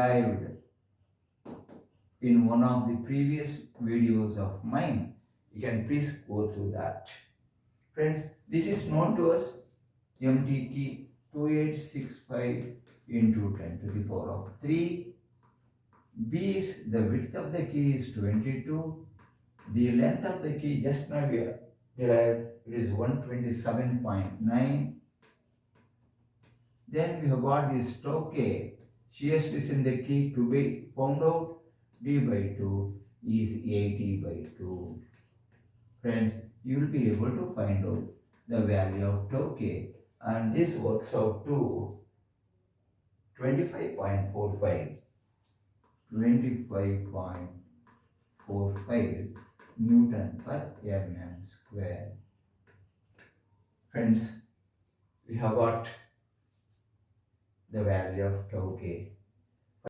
derived in one of the previous videos of mine. You can please go through that. Friends, this is known to us MTT 2865 into 10 to the power of 3. B is the width of the key is 22. The length of the key just now we have derived, it is 127.9. Then we have got this tau k, shear stress in the key to be found out. D by 2 is 80 by 2. Friends, you will be able to find out the value of tau k, and this works out to 25.45 Newton per mm square. Friends, we have got the value of tau k.